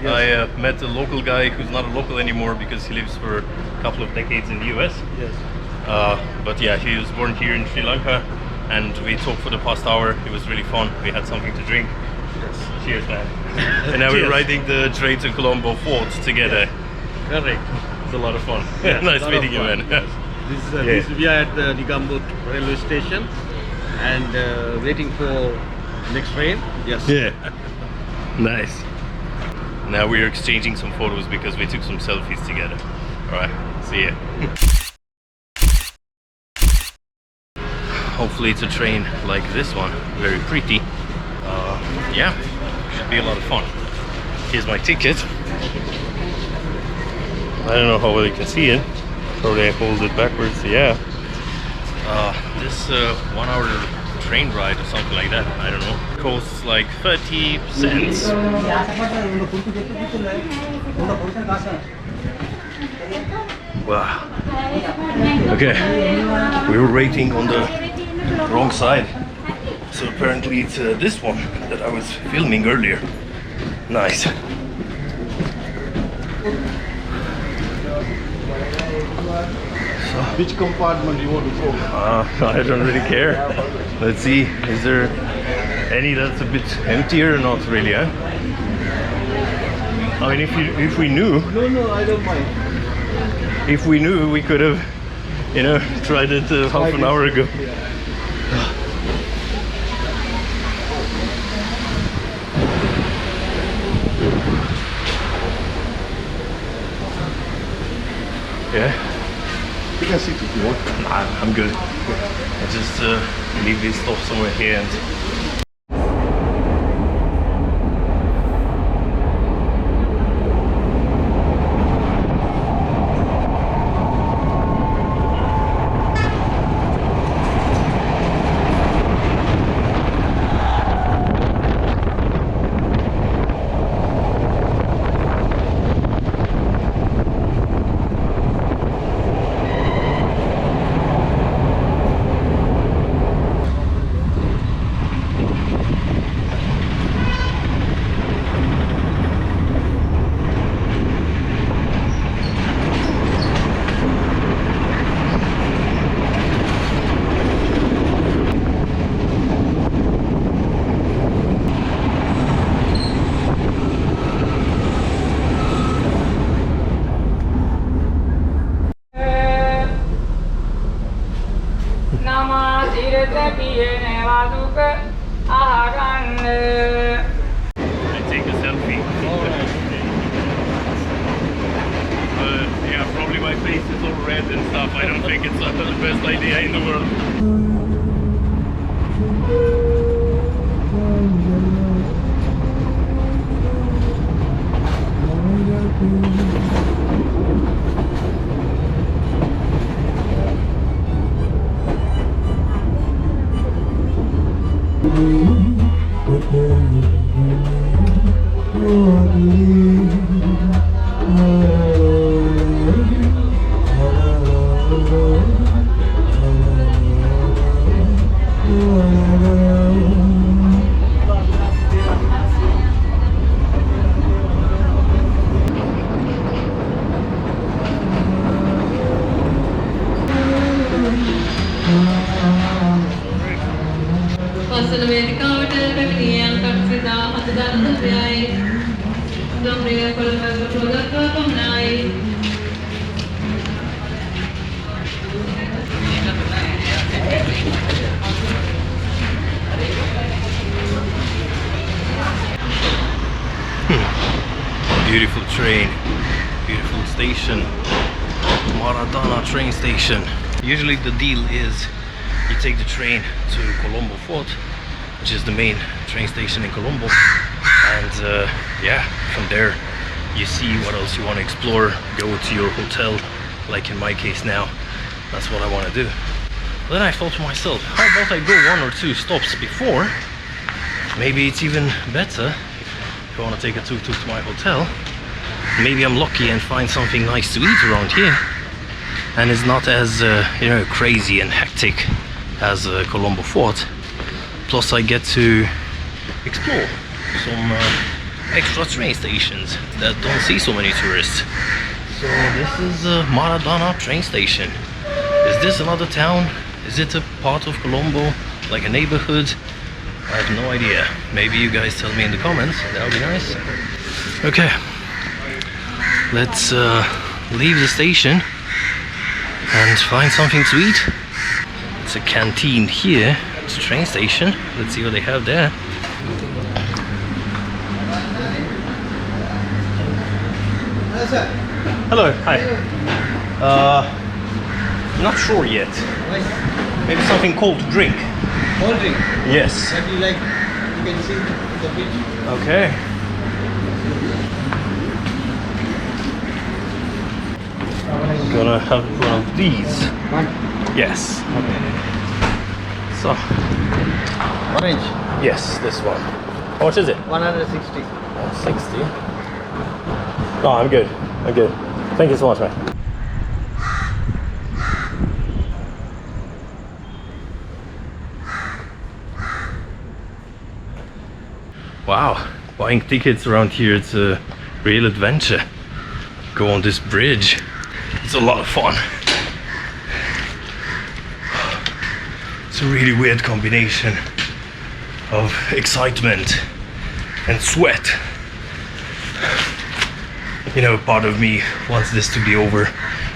I met a local guy who's not a local anymore because he lives for a couple of decades in the US. Yes. But yeah, he was born here in Sri Lanka, and we talked for the past hour. It was really fun. We had something to drink. Yes. Cheers, man. And now we're riding the train to Colombo Fort together. Correct. It's a lot of fun. Yes, Nice meeting you, man. Yes. We are at the Negombo railway station and waiting for next train. Yes. Yeah. Nice. Now we are exchanging some photos because we took some selfies together. Alright, see ya. Hopefully it's a train like this one. Very pretty. Yeah, should be a lot of fun. Here's my ticket. I don't know how well you can see it. Probably I hold it backwards. Yeah. This 1 hour train ride or something like that, I don't know, costs like 30 cents. Wow. Okay, we were waiting on the wrong side, so apparently it's this one that I was filming earlier. Nice. Which compartment you want to go? I don't really care. Let's see, is there any that's a bit emptier or not really, huh? I mean, if we knew... No, I don't mind. If we knew, we could have, you know, tried it half an hour ago. Yeah? You can sit if you want. Nah, I'm good. I just leave this stuff somewhere here and... I take a selfie. Yeah, probably my face is all red and stuff. I don't think it's the best idea in the world. Beautiful train, beautiful station, Maradana train station. Usually the deal is you take the train to Colombo Fort, which is the main train station in Colombo, and yeah, from there you see what else you want to explore, go to your hotel, like in my case now. That's what I want to do. But then I thought to myself, how about I go 1 or 2 stops before? Maybe it's even better if I want to take a tuk-tuk to my hotel. Maybe I'm lucky and find something nice to eat around here, and it's not as you know, crazy and hectic as Colombo Fort. Plus I get to explore some extra train stations that don't see so many tourists. So this is Maradana train station. Is this another town? Is it a part of Colombo, like a neighborhood? I have no idea. Maybe you guys tell me in the comments. That would be nice. Okay, let's leave the station and find something to eat. It's a canteen here. It's a train station. Let's see what they have there. Hello, hi. Not sure yet. Maybe something cold to drink. Cold drink. Yes. What do you like? You can see the beach. Okay. Gonna have one of these. One. Yes. Okay. So. Orange. Yes, this one. How much is it? 160. 60. No, I'm good. I'm good. Thank you so much, man. Wow, buying tickets around here, it's a real adventure. Go on this bridge. It's a lot of fun. It's a really weird combination of excitement and sweat. You know, part of me wants this to be over,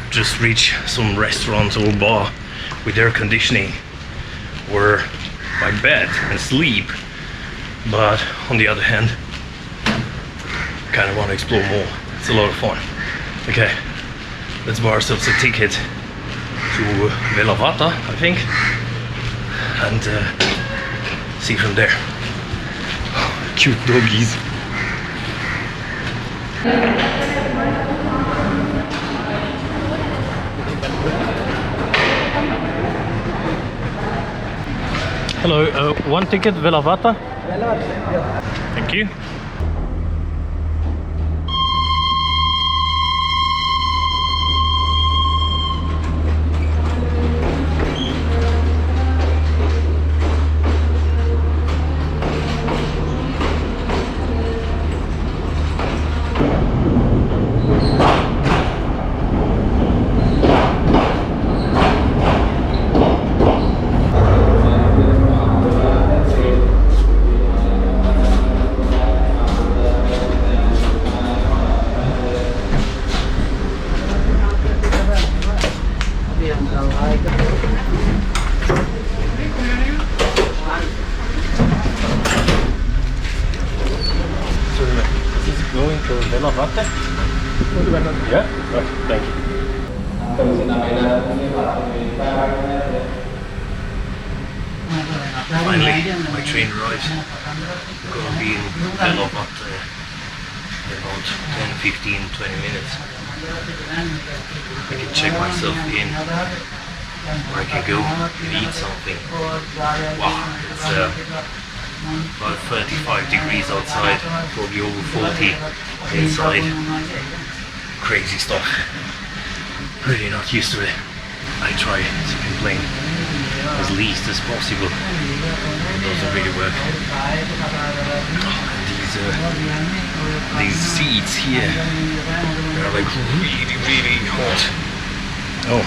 just reach some restaurant or bar with air conditioning or my bed and sleep. But on the other hand, kind of want to explore more. It's a lot of fun. Okay, let's buy ourselves a ticket to Wellawatte, I think, and see from there. Cute doggies. Hello, one ticket, Wellawatte. Thank you. Going to Wellawatte? Yeah? Right, thank you. Finally, my train arrives. I'm gonna be in Wellawatte in about 10, 15, 20 minutes. I can check myself in, or I can go and eat something. Wow, it's about 35 degrees outside, probably over 40 inside. Crazy stuff. Really not used to it. I try to complain as least as possible. It doesn't really work. These seats here are like really hot. Oh,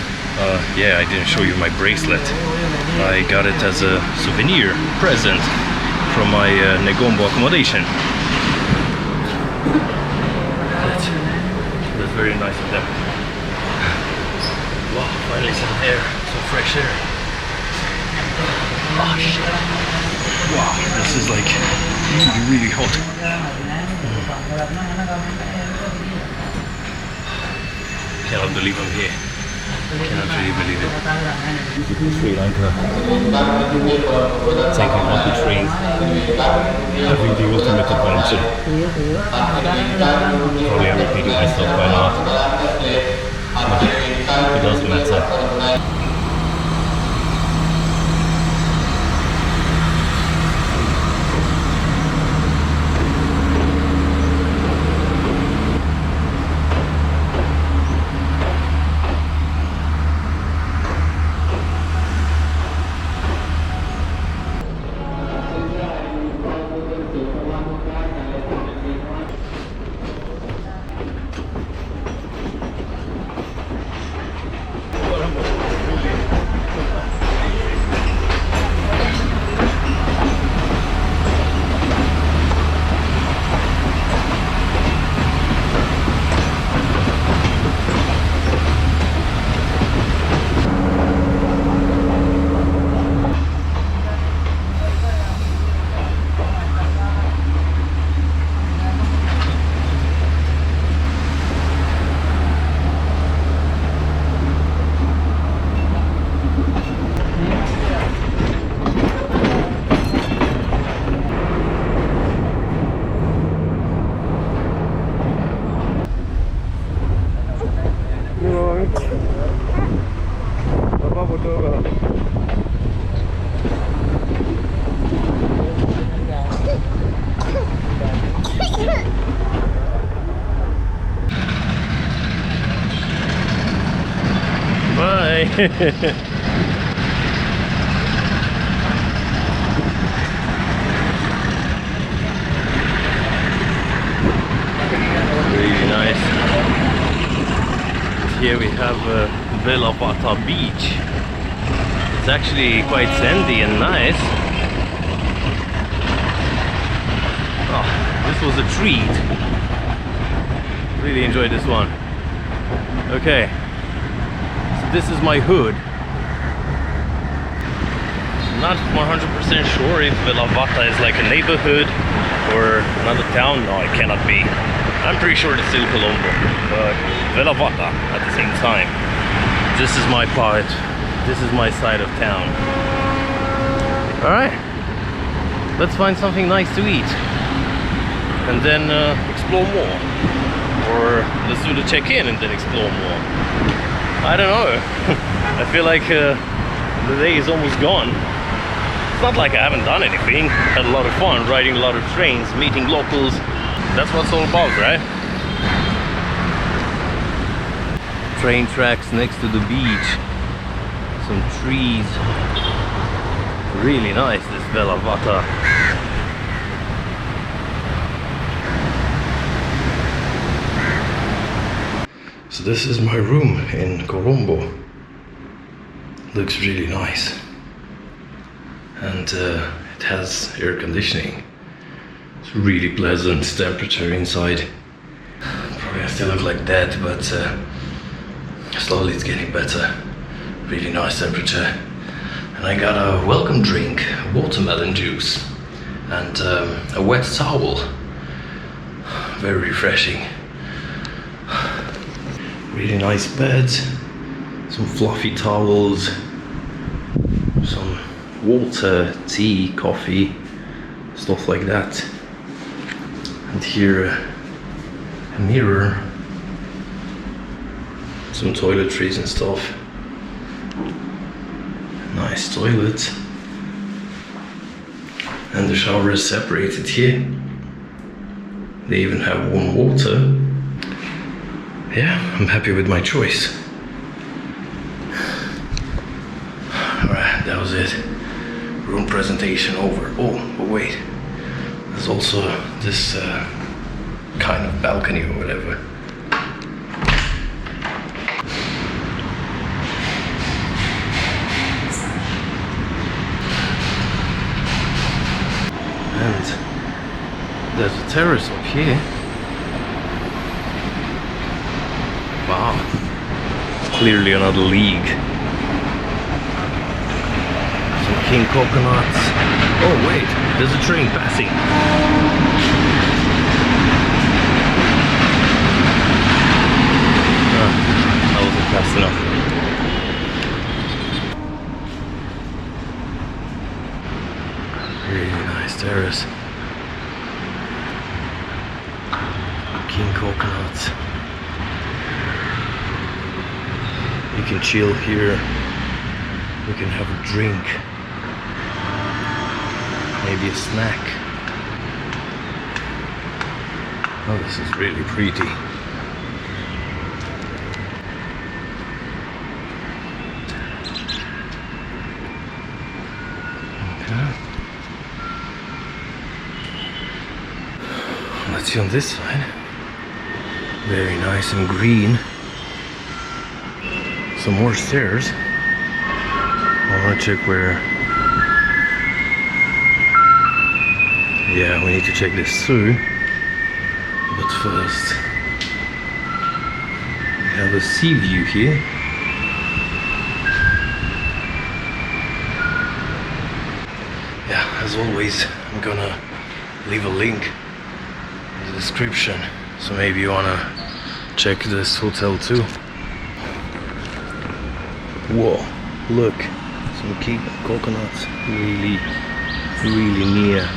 yeah, I didn't show you my bracelet. I got it as a souvenir present from my Negombo accommodation. That's very nice of them. Wow, finally some air, some fresh air. Oh shit. Wow, this is like really hot. Cannot believe I'm here. Cannot really believe it. Sri Lanka. Taking lucky train. Having the ultimate adventure. Probably I'm repeating myself by now. It doesn't matter. Bye. Really nice. Here we have Wellawatta beach. It's actually quite sandy and nice. Oh, this was a treat. Really enjoyed this one. Okay, so this is my hood. I'm not 100% sure if Wellawatta is like a neighborhood or another town. No, it cannot be. I'm pretty sure it's still Colombo, but Wellawatta at the same time. This is my part. This is my side of town. Alright, let's find something nice to eat and then explore more. Or let's do the check-in and then explore more. I don't know. I feel like the day is almost gone. It's not like I haven't done anything. Had a lot of fun riding a lot of trains, meeting locals. That's what it's all about, right? Train tracks next to the beach. Some trees. Really nice, this Wellawatta. So this is my room in Colombo. Looks really nice. And it has air conditioning. It's really pleasant temperature inside. Probably I still look like that, but slowly it's getting better. Really nice temperature. And I got a welcome drink, watermelon juice, and a wet towel. Very refreshing. Really nice beds, some fluffy towels, some water, tea, coffee, stuff like that. And here a mirror, some toiletries and stuff. Nice toilet. And the shower is separated here. They even have warm water. Yeah, I'm happy with my choice. Alright, that was it. Room presentation over. Oh, but wait. There's also this kind of balcony or whatever. And there's a terrace up here. Wow, clearly another league. Some king coconuts. Oh wait, there's a train passing. That wasn't fast enough. Really nice terrace. King coconuts. You can chill here, you can have a drink, maybe a snack. Oh, this is really pretty. Okay. Let's see on this side. Very nice and green. Some more stairs. I want to check where. Yeah, we need to check this through. But first, we have a sea view here. Yeah, as always, I'm gonna leave a link in the description. So maybe you wanna check this hotel too. Whoa, look, some king coconuts really near.